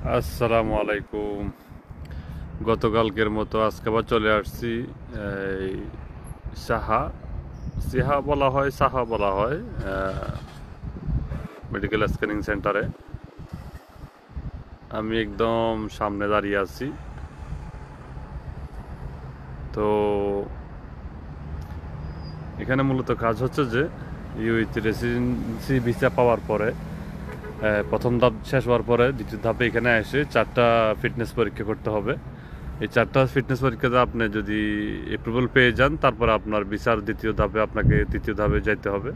আসসালামু আলাইকুম। গতকালকের মতো আজকে আবার চলে আসছি এই সাহা সিহা বলা হয়, সাহা বলা হয়, মেডিকেল স্ক্যানিং সেন্টারে। আমি একদম সামনে দাঁড়িয়ে আছি। তো এখানে মূলত কাজ হচ্ছে যে ইউইথ রেসিডেন্সি ভিসা পাওয়ার পরে প্রথম ধাপ শেষ হওয়ার পরে দ্বিতীয় ধাপে এখানে এসে 4টা ফিটনেস পরীক্ষা করতে হবে। এই 4টা ফিটনেস পরীক্ষাতে আপনি যদি অ্যাপ্রুভাল পেয়ে যান, তারপরে আপনার ভিসার দ্বিতীয় ধাপে আপনাকে তৃতীয় ধাপে যাইতে হবে।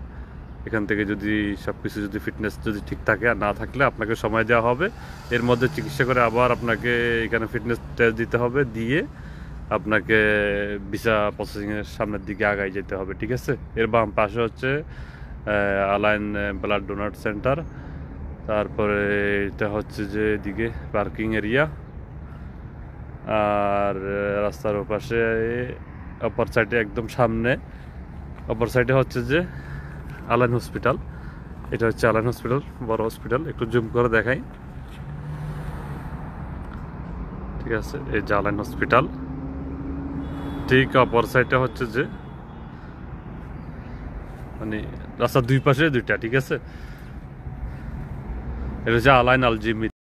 এখান থেকে যদি সব কিছু যদি ফিটনেস যদি ঠিক থাকে, আর না থাকলে আপনাকে সময় দেওয়া হবে। এর মধ্যে চিকিৎসা করে আবার আপনাকে এখানে ফিটনেস টেস্ট দিতে হবে, দিয়ে আপনাকে ভিসা প্রসেসিংয়ের সামনের দিকে আগায় যেতে হবে। ঠিক আছে? এর বাম পাশে হচ্ছে আলাইন ব্লাড ডোনার সেন্টার। তারপরে এটা হচ্ছে যে এদিকে পার্কিং এরিয়া, আর রাস্তার ওপাশে অপর সাইডে একদম সামনে অপর সাইডে হচ্ছে যে আলাইন হসপিটাল। এটা হচ্ছে আলাইন হসপিটাল, বড় হসপিটাল। একটু জুম করে দেখাই। ঠিক আছে, এই যে আলাইন হসপিটাল। ঠিক অপর সাইডে হচ্ছে যে মানে রাস্তার দুই পাশে দুইটা। ঠিক আছে, এটা হচ্ছে আলাইন আলজিমি।